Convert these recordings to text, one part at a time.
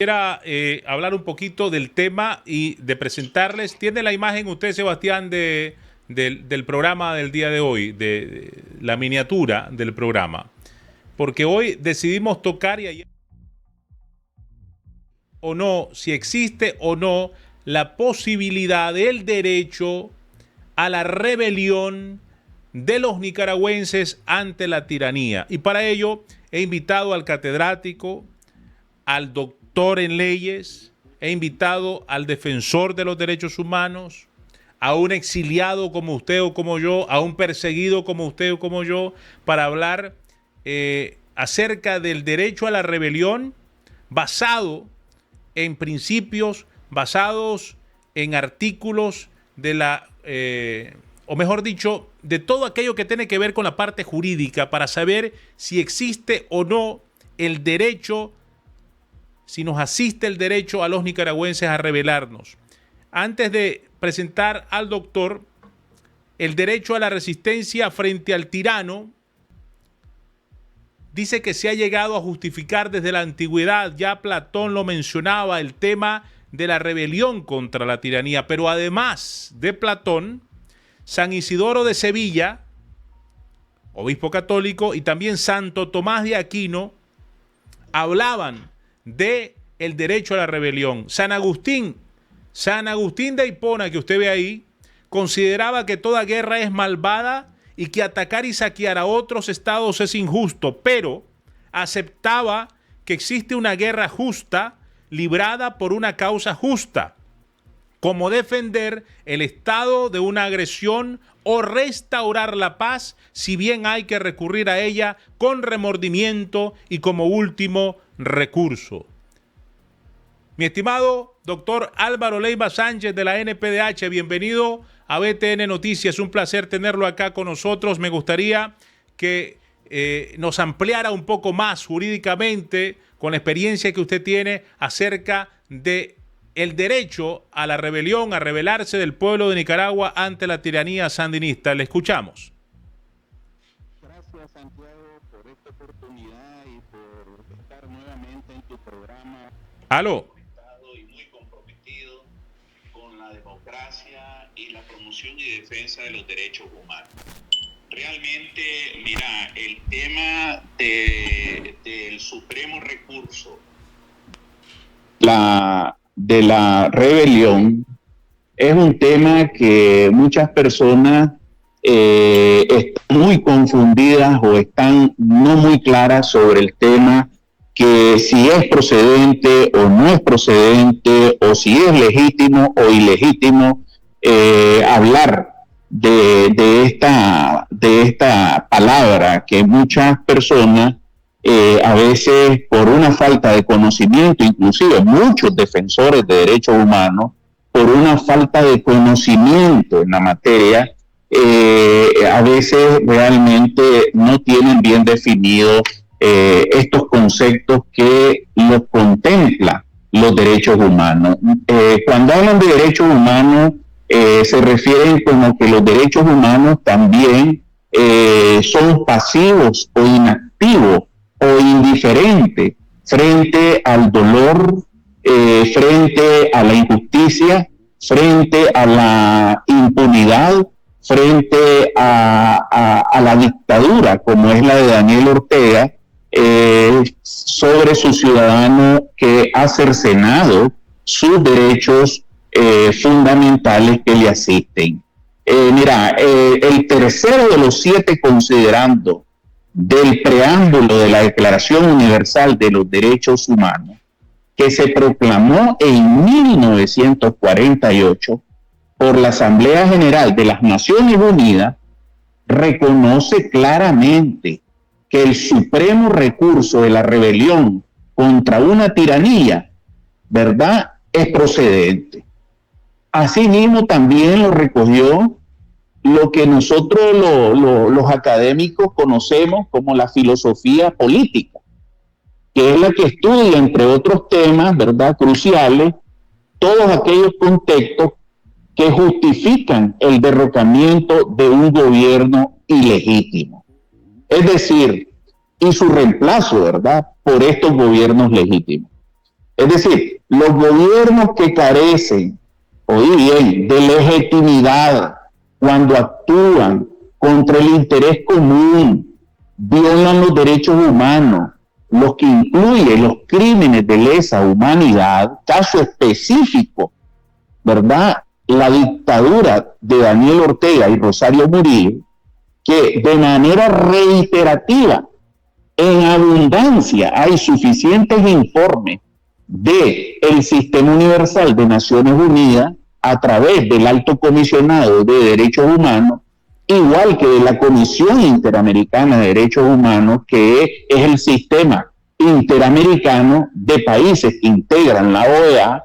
Quisiera hablar un poquito del tema y de presentarles. ¿Tiene la imagen usted, Sebastián, del programa del día de hoy, de la miniatura del programa? Porque hoy decidimos tocar y ayer o no, si existe o no la posibilidad del derecho a la rebelión de los nicaragüenses ante la tiranía. Y para ello he invitado al catedrático, al doctor en leyes, he invitado al defensor de los derechos humanos, a un exiliado como usted o como yo, a un perseguido como usted o como yo, para hablar acerca del derecho a la rebelión basado en principios, basados en artículos de la, o mejor dicho, de todo aquello que tiene que ver con la parte jurídica, para saber si existe o no el derecho, si nos asiste el derecho a los nicaragüenses a rebelarnos. Antes de presentar al doctor, el derecho a la resistencia frente al tirano dice que se ha llegado a justificar desde la antigüedad. Ya Platón lo mencionaba, el tema de la rebelión contra la tiranía. Pero además de Platón, San Isidoro de Sevilla, obispo católico, y también Santo Tomás de Aquino hablaban de el derecho a la rebelión. San Agustín de Hipona, que usted ve ahí, consideraba que toda guerra es malvada y que atacar y saquear a otros estados es injusto, pero aceptaba que existe una guerra justa librada por una causa justa, como defender el estado de una agresión o restaurar la paz, si bien hay que recurrir a ella con remordimiento y como último recurso. Mi estimado doctor Álvaro Leiva Sánchez de la NPDH, bienvenido a BTN Noticias. Un placer tenerlo acá con nosotros. Me gustaría que nos ampliara un poco más jurídicamente, con la experiencia que usted tiene, acerca de el derecho a la rebelión, a rebelarse del pueblo de Nicaragua ante la tiranía sandinista. Le escuchamos. Gracias, Santiago, por esta oportunidad y por estar nuevamente en tu programa. Aló. Y muy comprometido con la democracia y la promoción y defensa de los derechos humanos. Realmente, mira, el tema del supremo recurso de la rebelión es un tema que muchas personas están muy confundidas o están no muy claras sobre el tema, que si es procedente o no es procedente, o si es legítimo o ilegítimo hablar de esta palabra que muchas personas a veces por una falta de conocimiento, inclusive muchos defensores de derechos humanos, por una falta de conocimiento en la materia, a veces realmente no tienen bien definidos estos conceptos que los contempla los derechos humanos. Cuando hablan de derechos humanos, se refieren como que los derechos humanos también son pasivos o inactivos o indiferentes frente al dolor, frente a la injusticia, frente a la impunidad, frente a la dictadura como es la de Daniel Ortega, sobre su ciudadano que ha cercenado sus derechos fundamentales que le asisten. Mira, el tercero de los 7 considerandos del preámbulo de la Declaración Universal de los Derechos Humanos, que se proclamó en 1948 por la Asamblea General de las Naciones Unidas, reconoce claramente que el supremo recurso de la rebelión contra una tiranía, ¿verdad?, es procedente. Asimismo, también lo recogió lo que nosotros los académicos conocemos como la filosofía política, que es la que estudia, entre otros temas, ¿verdad?, cruciales, todos aquellos contextos que justifican el derrocamiento de un gobierno ilegítimo. Es decir, y su reemplazo, ¿verdad?, por estos gobiernos legítimos. Es decir, los gobiernos que carecen, oí bien, de legitimidad cuando actúan contra el interés común, violan los derechos humanos, los que incluyen los crímenes de lesa humanidad, caso específico, ¿verdad? La dictadura de Daniel Ortega y Rosario Murillo, que de manera reiterativa, en abundancia, hay suficientes informes del Sistema Universal de Naciones Unidas a través del Alto Comisionado de Derechos Humanos, igual que de la Comisión Interamericana de Derechos Humanos, que es el sistema interamericano de países que integran la OEA,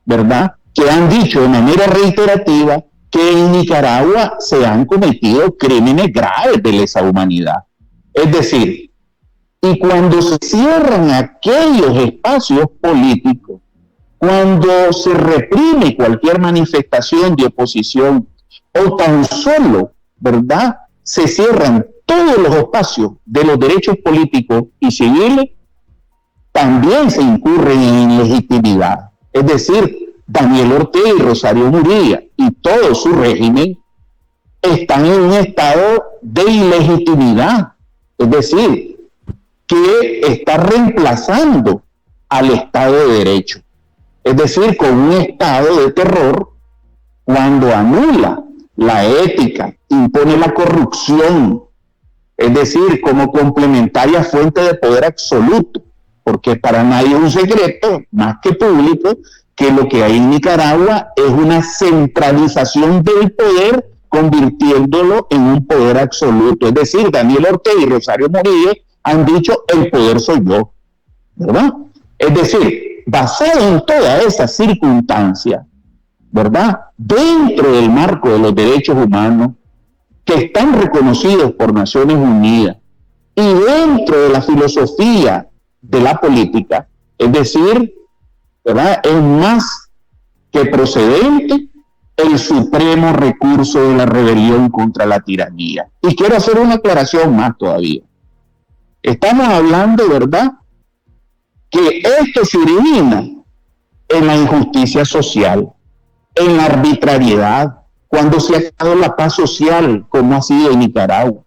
¿verdad? Que han dicho de manera reiterativa que en Nicaragua se han cometido crímenes graves de lesa humanidad. Es decir, y cuando se cierran aquellos espacios políticos, cuando se reprime cualquier manifestación de oposición o tan solo, ¿verdad?, se cierran todos los espacios de los derechos políticos y civiles, también se incurren en ilegitimidad. Es decir, Daniel Ortega y Rosario Murillo y todo su régimen están en un estado de ilegitimidad. Es decir, que está reemplazando al Estado de Derecho. Es decir, con un estado de terror, cuando anula la ética, impone la corrupción, es decir, como complementaria fuente de poder absoluto, porque para nadie es un secreto, más que público, que lo que hay en Nicaragua es una centralización del poder, convirtiéndolo en un poder absoluto. Es decir, Daniel Ortega y Rosario Murillo han dicho, el poder soy yo, ¿verdad? Es decir, basado en toda esa circunstancia, ¿verdad?, dentro del marco de los derechos humanos que están reconocidos por Naciones Unidas y dentro de la filosofía de la política, es decir, ¿verdad?, es más que procedente el supremo recurso de la rebelión contra la tiranía. Y quiero hacer una aclaración más todavía. Estamos hablando, ¿verdad?, que esto se origina en la injusticia social, en la arbitrariedad, cuando se ha dado la paz social, como ha sido en Nicaragua,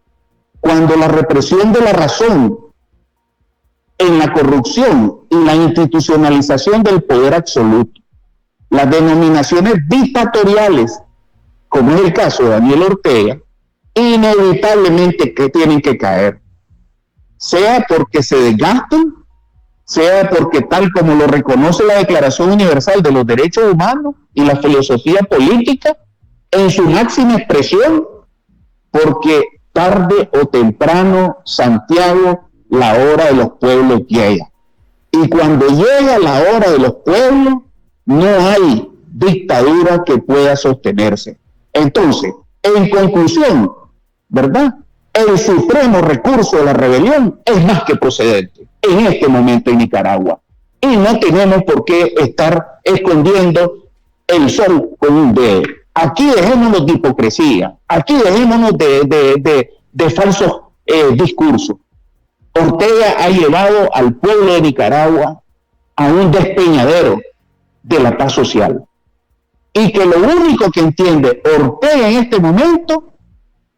cuando la represión de la razón, en la corrupción y la institucionalización del poder absoluto, las denominaciones dictatoriales, como es el caso de Daniel Ortega, inevitablemente que tienen que caer, sea porque se desgastan, sea porque tal como lo reconoce la Declaración Universal de los Derechos Humanos y la filosofía política, en su máxima expresión, porque tarde o temprano, Santiago, la hora de los pueblos llega. Y cuando llega la hora de los pueblos, no hay dictadura que pueda sostenerse. Entonces, en conclusión, ¿verdad?, el supremo recurso de la rebelión es más que procedente en este momento en Nicaragua. Y no tenemos por qué estar escondiendo el sol con un dedo. Aquí dejémonos de hipocresía, aquí dejémonos de falsos discursos. Ortega ha llevado al pueblo de Nicaragua a un despeñadero de la paz social. Y que lo único que entiende Ortega en este momento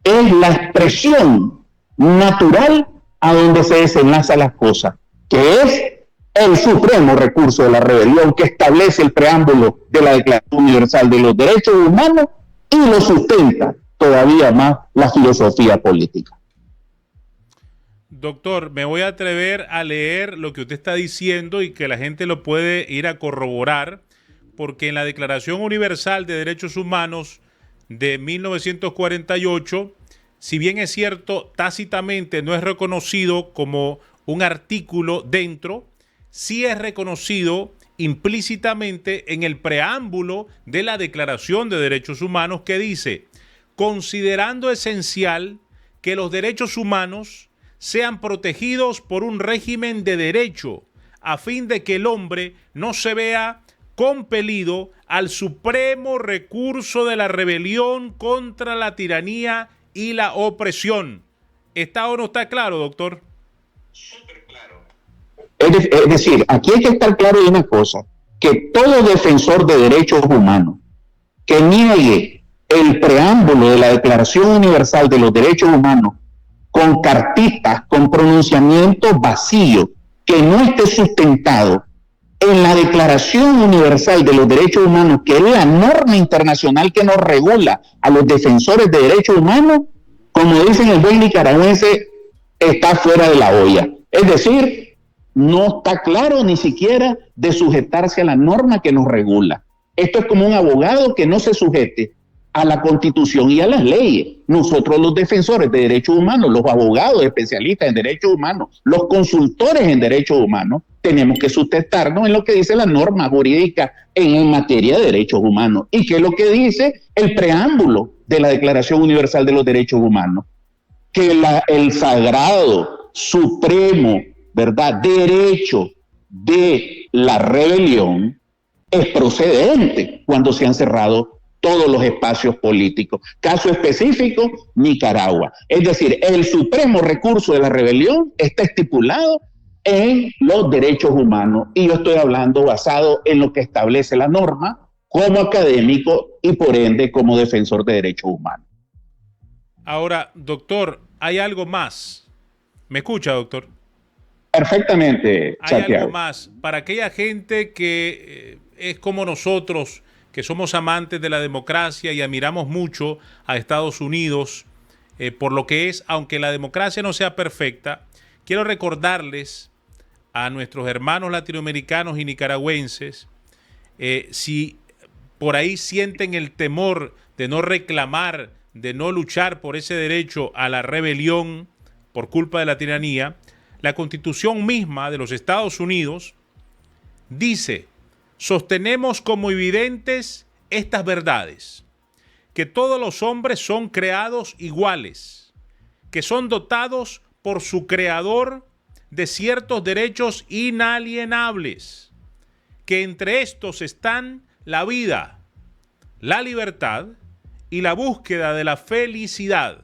es la expresión natural a donde se desenlazan las cosas, que es el supremo recurso de la rebelión que establece el preámbulo de la Declaración Universal de los Derechos Humanos y lo sustenta todavía más la filosofía política. Doctor, me voy a atrever a leer lo que usted está diciendo y que la gente lo puede ir a corroborar, porque en la Declaración Universal de Derechos Humanos de 1948, si bien es cierto, tácitamente no es reconocido como un artículo dentro, sí es reconocido implícitamente en el preámbulo de la Declaración de Derechos Humanos, que dice: considerando esencial que los derechos humanos sean protegidos por un régimen de derecho, a fin de que el hombre no se vea compelido al supremo recurso de la rebelión contra la tiranía y la opresión. ¿Está o no está claro, doctor? Súper claro. Es decir, aquí hay que estar claro de una cosa, que todo defensor de derechos humanos que niegue el preámbulo de la Declaración Universal de los Derechos Humanos con cartitas, con pronunciamientos vacíos, que no esté sustentado en la Declaración Universal de los Derechos Humanos, que es la norma internacional que nos regula a los defensores de derechos humanos, como dicen el buen nicaragüense, está fuera de la olla. Es decir, no está claro ni siquiera de sujetarse a la norma que nos regula. Esto es como un abogado que no se sujete a la Constitución y a las leyes. Nosotros, los defensores de derechos humanos, los abogados especialistas en derechos humanos, los consultores en derechos humanos, tenemos que sustentarnos en lo que dice la norma jurídica en materia de derechos humanos. ¿Y qué es lo que dice el preámbulo de la Declaración Universal de los Derechos Humanos? Que el sagrado, supremo, ¿verdad?, derecho de la rebelión es procedente cuando se han cerrado todos los espacios políticos. Caso específico, Nicaragua. Es decir, el supremo recurso de la rebelión está estipulado en los derechos humanos. Y yo estoy hablando basado en lo que establece la norma como académico y por ende como defensor de derechos humanos. Ahora, doctor, hay algo más. ¿Me escucha, doctor? Perfectamente, Santiago. Hay algo más. Para aquella gente que es como nosotros, que somos amantes de la democracia y admiramos mucho a Estados Unidos por lo que es, aunque la democracia no sea perfecta, quiero recordarles a nuestros hermanos latinoamericanos y nicaragüenses, si por ahí sienten el temor de no reclamar, de no luchar por ese derecho a la rebelión por culpa de la tiranía, la Constitución misma de los Estados Unidos dice: sostenemos como evidentes estas verdades, que todos los hombres son creados iguales, que son dotados por su creador de ciertos derechos inalienables, que entre estos están la vida, la libertad y la búsqueda de la felicidad,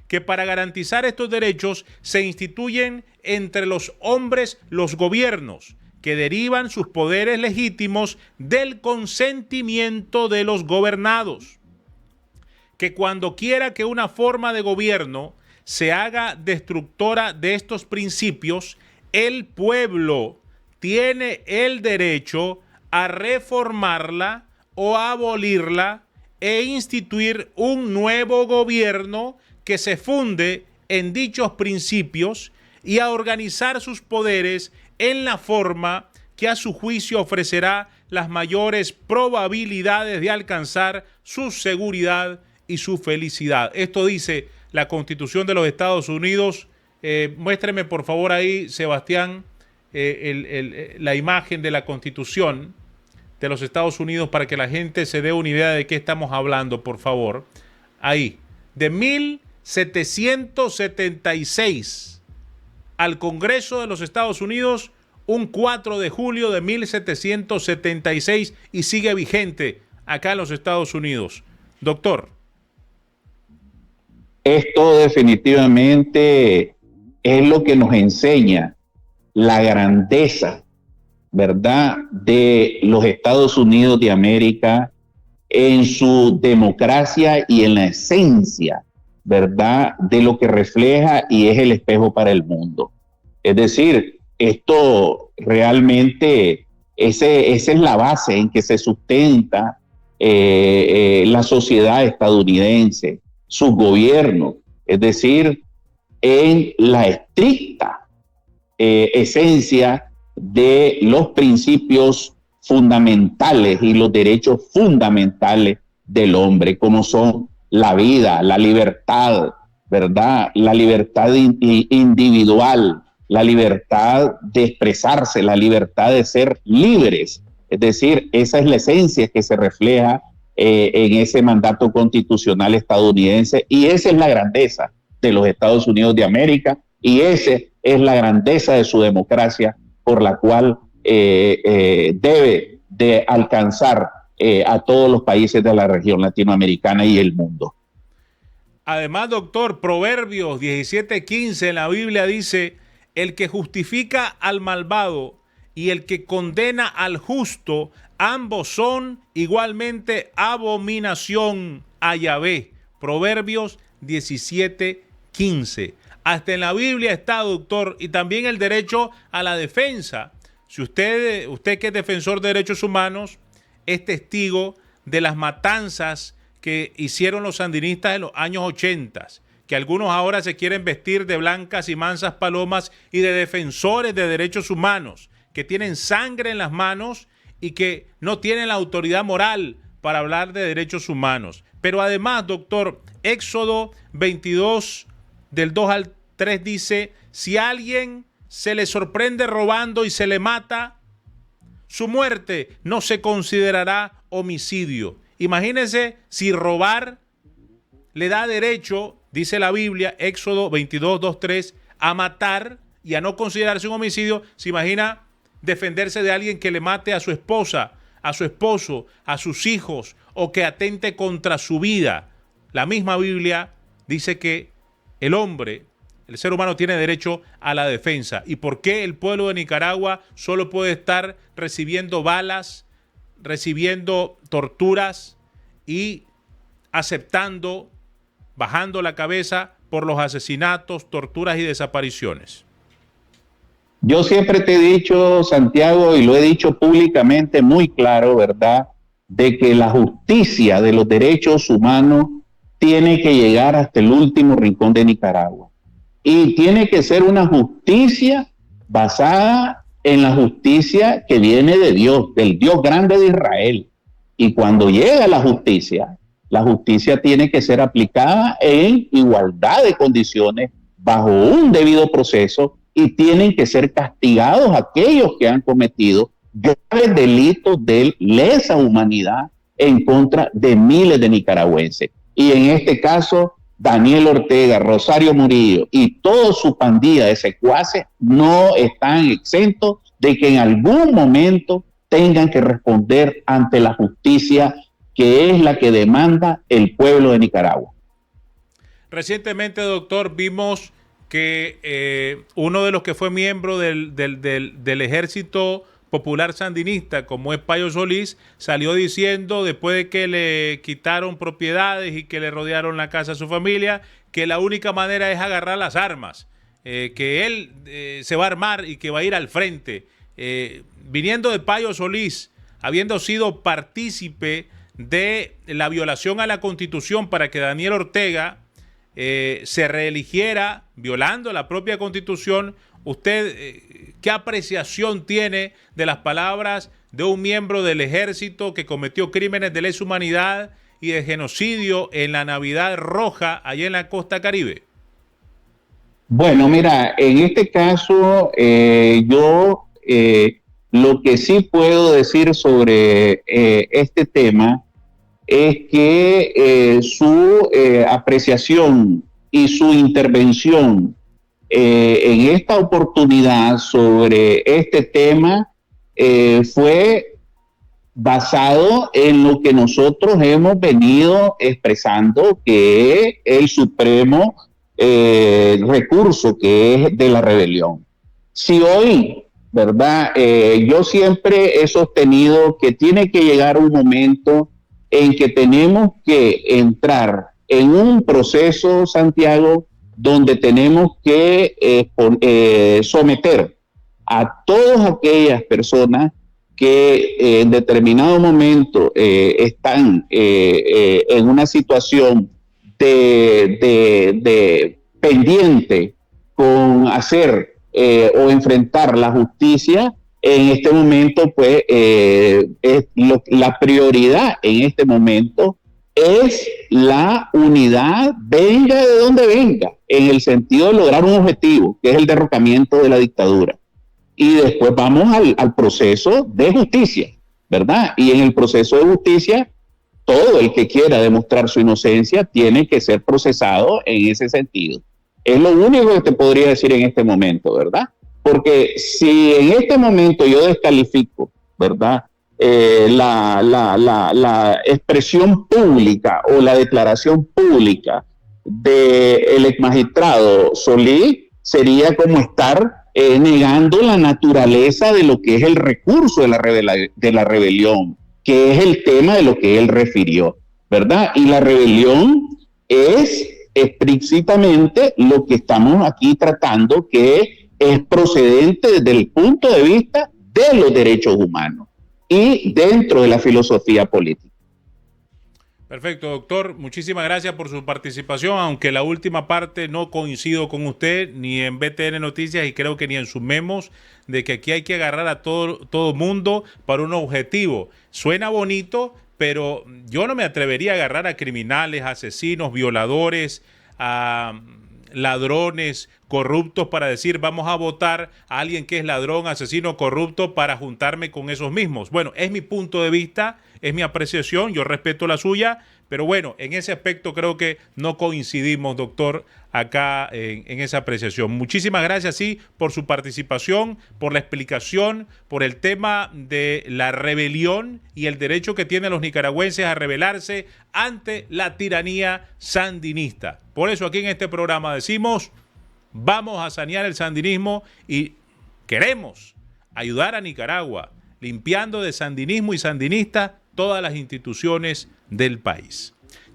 que para garantizar estos derechos se instituyen entre los hombres los gobiernos, que derivan sus poderes legítimos del consentimiento de los gobernados, que cuando quiera que una forma de gobierno se haga destructora de estos principios, el pueblo tiene el derecho a reformarla o a abolirla e instituir un nuevo gobierno que se funde en dichos principios y a organizar sus poderes en la forma que a su juicio ofrecerá las mayores probabilidades de alcanzar su seguridad y su felicidad. Esto dice la Constitución de los Estados Unidos. Muéstreme por favor ahí, Sebastián, la imagen de la Constitución de los Estados Unidos para que la gente se dé una idea de qué estamos hablando, por favor. Ahí, de 1776 al Congreso de los Estados Unidos, un 4 de julio de 1776 y sigue vigente acá en los Estados Unidos. Doctor. Esto definitivamente es lo que nos enseña la grandeza, ¿verdad?, de los Estados Unidos de América en su democracia y en la esencia, ¿verdad?, de lo que refleja y es el espejo para el mundo. Es decir, esto realmente, esa es la base en que se sustenta la sociedad estadounidense, su gobierno, es decir, en la estricta esencia de los principios fundamentales y los derechos fundamentales del hombre, como son la vida, la libertad, ¿verdad?, la libertad individual, la libertad de expresarse, la libertad de ser libres. Es decir, esa es la esencia que se refleja en ese mandato constitucional estadounidense, y esa es la grandeza de los Estados Unidos de América, y esa es la grandeza de su democracia, por la cual debe de alcanzar a todos los países de la región latinoamericana y el mundo. Además, doctor, Proverbios 17:15 en la Biblia dice: el que justifica al malvado y el que condena al justo, ambos son igualmente abominación a Yahvé. Proverbios 17:15. Hasta en la Biblia está, doctor, y también el derecho a la defensa. Si usted que es defensor de derechos humanos, es testigo de las matanzas que hicieron los sandinistas en los años 80, que algunos ahora se quieren vestir de blancas y mansas palomas y de defensores de derechos humanos, que tienen sangre en las manos y que no tienen la autoridad moral para hablar de derechos humanos. Pero además, doctor, Éxodo 22, del 2 al 3 dice, si a alguien se le sorprende robando y se le mata, su muerte no se considerará homicidio. Imagínense si robar le da derecho, dice la Biblia, Éxodo 22, 2, 3, a matar y a no considerarse un homicidio. Se imagina defenderse de alguien que le mate a su esposa, a su esposo, a sus hijos o que atente contra su vida. La misma Biblia dice que el hombre, el ser humano, tiene derecho a la defensa. ¿Y por qué el pueblo de Nicaragua solo puede estar recibiendo balas, recibiendo torturas y aceptando, bajando la cabeza por los asesinatos, torturas y desapariciones? Yo siempre te he dicho, Santiago, y lo he dicho públicamente muy claro, ¿verdad?, de que la justicia de los derechos humanos tiene que llegar hasta el último rincón de Nicaragua. Y tiene que ser una justicia basada en la justicia que viene de Dios, del Dios grande de Israel. Y cuando llega la justicia tiene que ser aplicada en igualdad de condiciones, bajo un debido proceso, y tienen que ser castigados aquellos que han cometido graves delitos de lesa humanidad en contra de miles de nicaragüenses. Y en este caso, Daniel Ortega, Rosario Murillo y toda su pandilla de secuaces no están exentos de que en algún momento tengan que responder ante la justicia que es la que demanda el pueblo de Nicaragua. Recientemente, doctor, vimos que uno de los que fue miembro del Ejército Popular Sandinista, como es Payo Solís, salió diciendo, después de que le quitaron propiedades y que le rodearon la casa a su familia, que la única manera es agarrar las armas, que él se va a armar y que va a ir al frente. Viniendo de Payo Solís, habiendo sido partícipe de la violación a la Constitución para que Daniel Ortega se reeligiera violando la propia Constitución, ¿usted qué apreciación tiene de las palabras de un miembro del ejército que cometió crímenes de lesa humanidad y de genocidio en la Navidad Roja allá en la costa Caribe? Bueno, mira, en este caso yo lo que sí puedo decir sobre este tema es que su apreciación y su intervención en esta oportunidad sobre este tema fue basado en lo que nosotros hemos venido expresando, que es el supremo recurso, que es de la rebelión. Si hoy, ¿verdad? Yo siempre he sostenido que tiene que llegar un momento en que tenemos que entrar en un proceso, Santiago, donde tenemos que someter a todas aquellas personas que en determinado momento están en una situación de pendiente con hacer o enfrentar la justicia. En este momento, pues, la prioridad en este momento es la unidad, venga de donde venga, en el sentido de lograr un objetivo, que es el derrocamiento de la dictadura. Y después vamos al proceso de justicia, ¿verdad? Y en el proceso de justicia, todo el que quiera demostrar su inocencia tiene que ser procesado en ese sentido. Es lo único que te podría decir en este momento, ¿verdad? Porque si en este momento yo descalifico, ¿verdad?, la expresión pública o la declaración pública del exmagistrado Solís, sería como estar negando la naturaleza de lo que es el recurso de la rebelión, que es el tema de lo que él refirió, ¿verdad? Y la rebelión es explícitamente lo que estamos aquí tratando, que es procedente desde el punto de vista de los derechos humanos y dentro de la filosofía política. Perfecto, doctor. Muchísimas gracias por su participación, aunque la última parte no coincido con usted, ni en BTN Noticias y creo que ni en sus memos, de que aquí hay que agarrar a todo mundo para un objetivo. Suena bonito, pero yo no me atrevería a agarrar a criminales, asesinos, violadores, a ladrones, corruptos para decir vamos a votar a alguien que es ladrón, asesino, corrupto para juntarme con esos mismos. Bueno, es mi punto de vista, es mi apreciación, yo respeto la suya, pero bueno, en ese aspecto creo que no coincidimos, doctor, acá en esa apreciación. Muchísimas gracias, sí, por su participación, por la explicación, por el tema de la rebelión y el derecho que tienen los nicaragüenses a rebelarse ante la tiranía sandinista. Por eso aquí en este programa decimos, vamos a sanear el sandinismo y queremos ayudar a Nicaragua, limpiando de sandinismo y sandinista todas las instituciones del país.